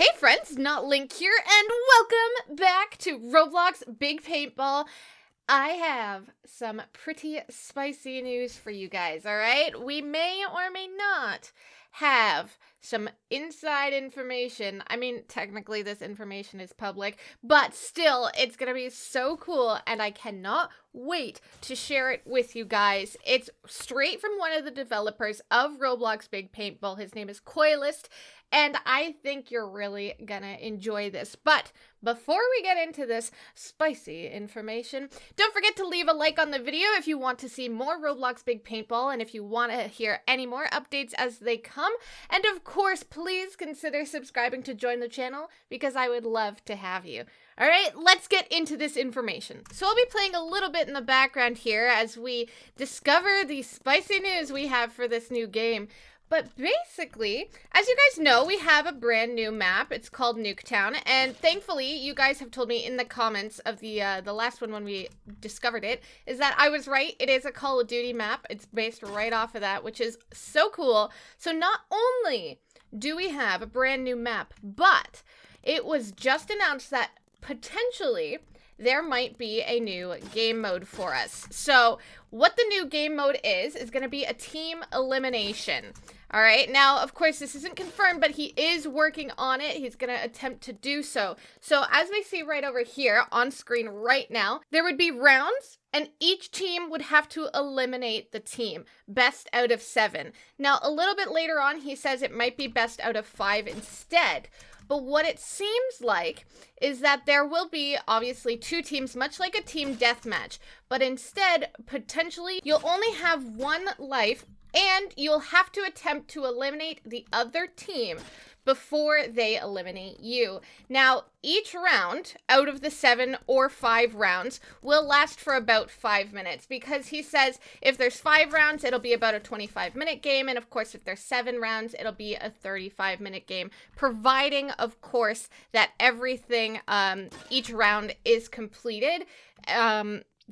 Hey friends, Not Link here, and welcome back to Roblox Big Paintball. I have some pretty spicy news for you guys, alright? We may or may not have some inside information. I mean, technically this information is public, but still, it's gonna be so cool, and I cannot wait to share it with you guys. It's straight from one of the developers of Roblox Big Paintball. His name is Coilist, and I think you're really gonna enjoy this. But before we get into this spicy information, don't forget to leave a like on the video if you want to see more Roblox Big Paintball and if you want to hear any more updates as they come. And of course, please consider subscribing to join the channel because I would love to have you. Alright, let's get into this information. So I'll be playing a little bit in the background here as we discover the spicy news we have for this new game. But basically, as you guys know, we have a brand new map. It's called Nuketown, and thankfully, you guys have told me in the comments of the last one when we discovered it, is that I was right. It is a Call of Duty map. It's based right off of that, which is so cool. So not only do we have a brand new map, but it was just announced that potentially there might be a new game mode for us. So what the new game mode is going to be a team elimination. All right, now, of course, this isn't confirmed, but he is working on it. He's going to attempt to do so. So as we see right over here on screen right now, there would be rounds, and each team would have to eliminate the team. Best out of 7. Now, a little bit later on, he says it might be best out of 5 instead. But what it seems like is that there will be, obviously, 2 teams, much like a team deathmatch. But instead, potentially, you'll only have 1 life, and you'll have to attempt to eliminate the other team before they eliminate you. Now, each round out of the 7 or 5 rounds will last for about 5 minutes, because he says if there's 5 rounds, it'll be about a 25-minute game, and of course, if there's 7 rounds, it'll be a 35-minute game, providing, of course, that everything, each round is completed,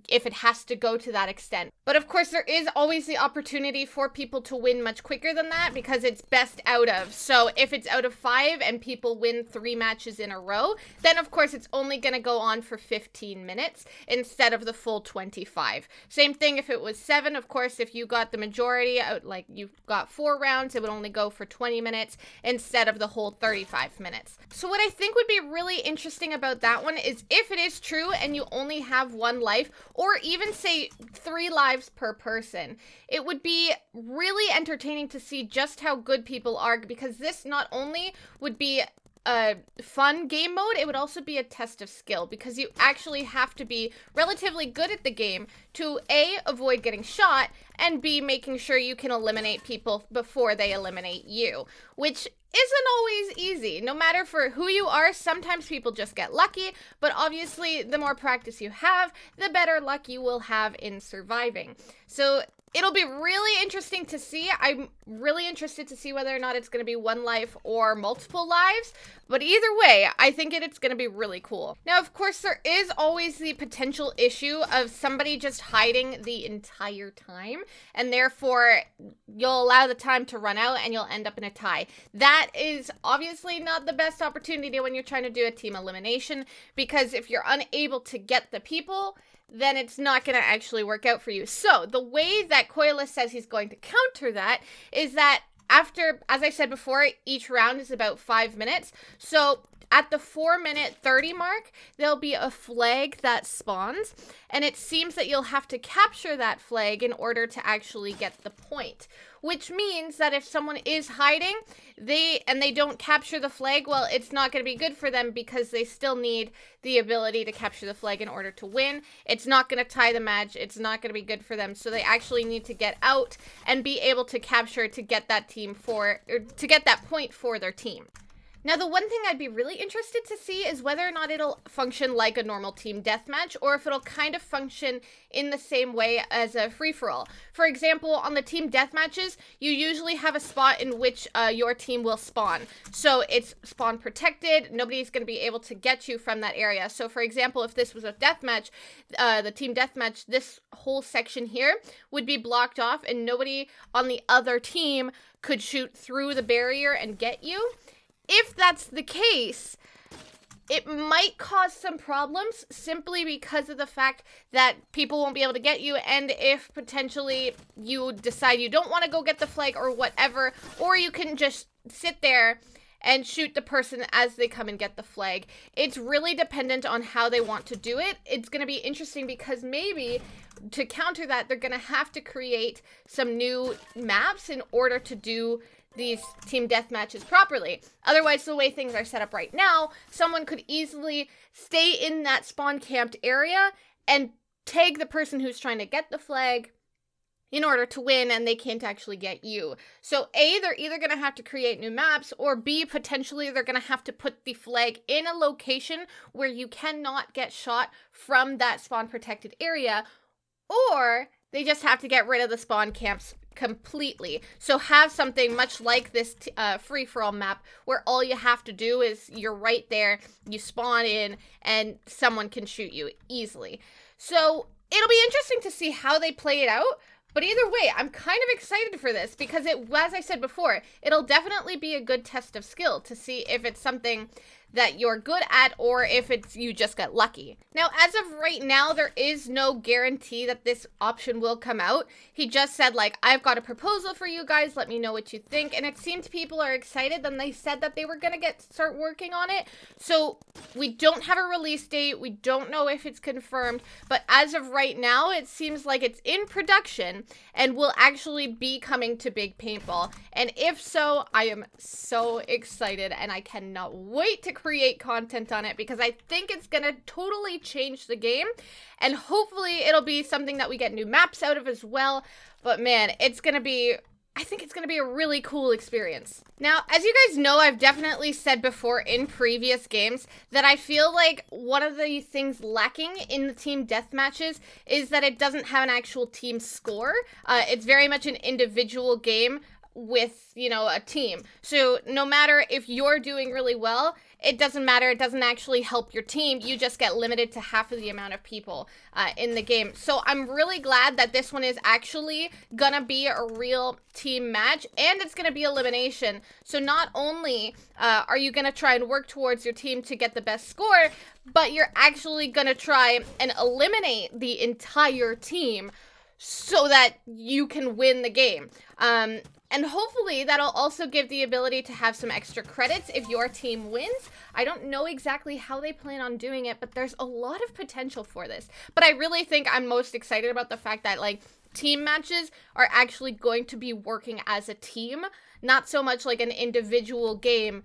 if it has to go to that extent. But of course, there is always the opportunity for people to win much quicker than that because it's best out of. So if it's out of 5 and people win 3 matches in a row, then of course it's only going to go on for 15 minutes instead of the full 25. Same thing if it was 7, of course, if you got the majority out, like you got 4 rounds, it would only go for 20 minutes instead of the whole 35 minutes. So what I think would be really interesting about that one is if it is true and you only have 1 life, or even say 3 lives per person, it would be really entertaining to see just how good people are, because this not only would be a fun game mode, it would also be a test of skill, because you actually have to be relatively good at the game to A, avoid getting shot, and B, making sure you can eliminate people before they eliminate you, which isn't always easy. No matter for who you are, sometimes people just get lucky, but obviously the more practice you have, the better luck you will have in surviving. So it'll be really interesting to see. I'm really interested to see whether or not it's going to be 1 life or multiple lives. But either way, I think it's going to be really cool. Now, of course, there is always the potential issue of somebody just hiding the entire time. And therefore, you'll allow the time to run out and you'll end up in a tie. That is obviously not the best opportunity when you're trying to do a team elimination. Because if you're unable to get the people, then it's not going to actually work out for you. So the way that Coilus says he's going to counter that is that after, as I said before, each round is about 5 minutes. So at the 4-minute 30 mark, there'll be a flag that spawns, and it seems that you'll have to capture that flag in order to actually get the point. Which means that if someone is hiding, they don't capture the flag, well, it's not going to be good for them because they still need the ability to capture the flag in order to win. It's not going to tie the match. It's not going to be good for them. So they actually need to get out and be able to capture to get that to get that point for their team. Now, the one thing I'd be really interested to see is whether or not it'll function like a normal team deathmatch, or if it'll kind of function in the same way as a free-for-all. For example, on the team deathmatches, you usually have a spot in which your team will spawn. So it's spawn protected. Nobody's going to be able to get you from that area. So for example, if this was a deathmatch, the team deathmatch, this whole section here would be blocked off and nobody on the other team could shoot through the barrier and get you. if that's the case, it might cause some problems simply because of the fact that people won't be able to get you, and if potentially you decide you don't want to go get the flag or whatever, or you can just sit there and shoot the person as they come and get the flag. It's really dependent on how they want to do it. It's going to be interesting because maybe to counter that, they're going to have to create some new maps in order to do these team deathmatches properly. Otherwise, the way things are set up right now, someone could easily stay in that spawn camped area and tag the person who's trying to get the flag in order to win, and they can't actually get you. So A, they're either going to have to create new maps, or B, potentially they're going to have to put the flag in a location where you cannot get shot from that spawn protected area, or they just have to get rid of the spawn camps completely. So have something much like this free-for-all map where all you have to do is you're right there, you spawn in, and someone can shoot you easily. So it'll be interesting to see how they play it out. But either way, I'm kind of excited for this because as I said before, it'll definitely be a good test of skill to see if it's something that you're good at or if it's you just got lucky. Now, as of right now, there is no guarantee that this option will come out. He just said, like, I've got a proposal for you guys. Let me know what you think. And it seemed people are excited. Then they said that they were going to start working on it. So we don't have a release date. We don't know if it's confirmed. But as of right now, it seems like it's in production and will actually be coming to Big Paintball. And if so, I am so excited and I cannot wait to create content on it because I think it's gonna totally change the game, and hopefully it'll be something that we get new maps out of as well. But man, I think it's gonna be a really cool experience. Now, as you guys know, I've definitely said before in previous games that I feel like one of the things lacking in the team deathmatches is that it doesn't have an actual team score. It's very much an individual game with, you know, a team. So no matter if you're doing really well, it doesn't matter. It doesn't actually help your team. You just get limited to half of the amount of people in the game. So I'm really glad that this one is actually gonna be a real team match, and it's gonna be elimination. So not only are you gonna try and work towards your team to get the best score, but you're actually gonna try and eliminate the entire team so that you can win the game. And hopefully that'll also give the ability to have some extra credits if your team wins. I don't know exactly how they plan on doing it, but there's a lot of potential for this. But I really think I'm most excited about the fact that, like, team matches are actually going to be working as a team, not so much like an individual game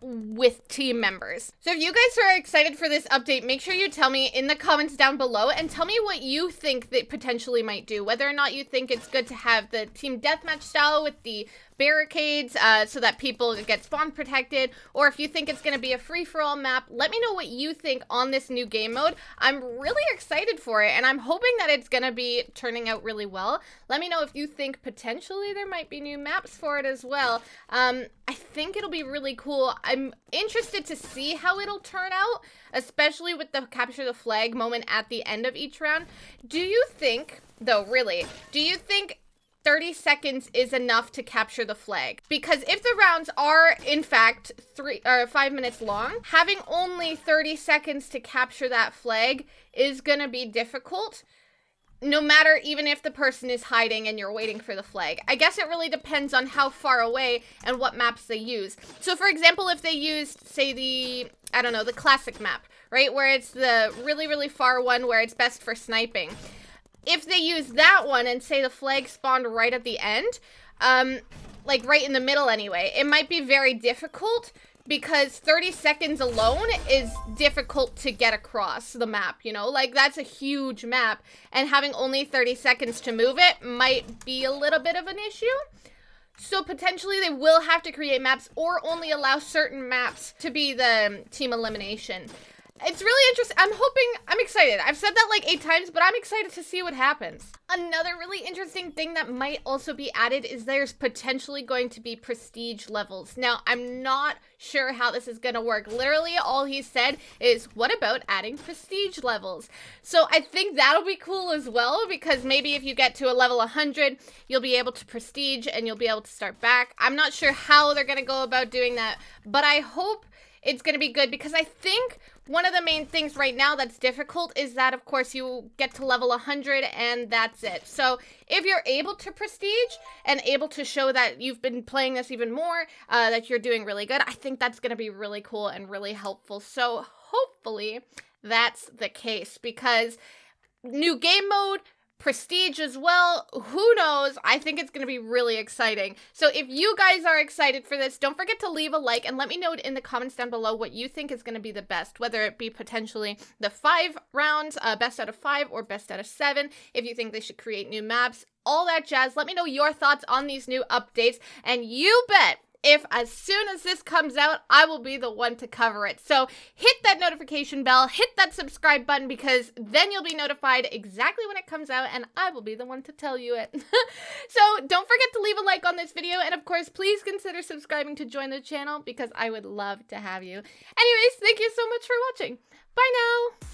with team members. So if you guys are excited for this update, make sure you tell me in the comments down below and tell me what you think they potentially might do. Whether or not you think it's good to have the team deathmatch style with the barricades so that people get spawn protected, or if you think it's going to be a free-for-all map. Let me know what you think on this new game mode. I'm really excited for it, and I'm hoping that it's going to be turning out really well. Let me know if you think potentially there might be new maps for it as well. I think it'll be really cool. I'm interested to see how it'll turn out, especially with the capture the flag moment at the end of each round. Do you think, though, really, do you think 30 seconds is enough to capture the flag? Because if the rounds are, in fact, 5 minutes long, having only 30 seconds to capture that flag is gonna be difficult, no matter even if the person is hiding and you're waiting for the flag. I guess it really depends on how far away and what maps they use. So for example, if they used, say, the classic map, right? Where it's the really, really far one where it's best for sniping. If they use that one and say the flag spawned right at the end, like right in the middle anyway, it might be very difficult because 30 seconds alone is difficult to get across the map, you know? Like, that's a huge map, and having only 30 seconds to move it might be a little bit of an issue. So potentially they will have to create maps or only allow certain maps to be the team elimination. It's really interesting. I'm excited. I've said that like 8 times, but I'm excited to see what happens. Another really interesting thing that might also be added is there's potentially going to be prestige levels. Now, I'm not sure how this is going to work. Literally, all he said is, what about adding prestige levels? So I think that'll be cool as well, because maybe if you get to a level 100, you'll be able to prestige and you'll be able to start back. I'm not sure how they're going to go about doing that, but I hope it's going to be good, because I think one of the main things right now that's difficult is that, of course, you get to level 100 and that's it. So if you're able to prestige and able to show that you've been playing this even more, that you're doing really good, I think that's going to be really cool and really helpful. So hopefully that's the case, because new game mode, prestige as well, who knows? I think it's going to be really exciting. So if you guys are excited for this, don't forget to leave a like and let me know in the comments down below what you think is going to be the best, whether it be potentially the 5 rounds, best out of 5 or best out of 7, if you think they should create new maps, all that jazz. Let me know your thoughts on these new updates, and you bet if as soon as this comes out, I will be the one to cover it. So hit that notification bell, hit that subscribe button, because then you'll be notified exactly when it comes out, and I will be the one to tell you it. So don't forget to leave a like on this video, and of course, please consider subscribing to join the channel, because I would love to have you. Anyways, thank you so much for watching. Bye now!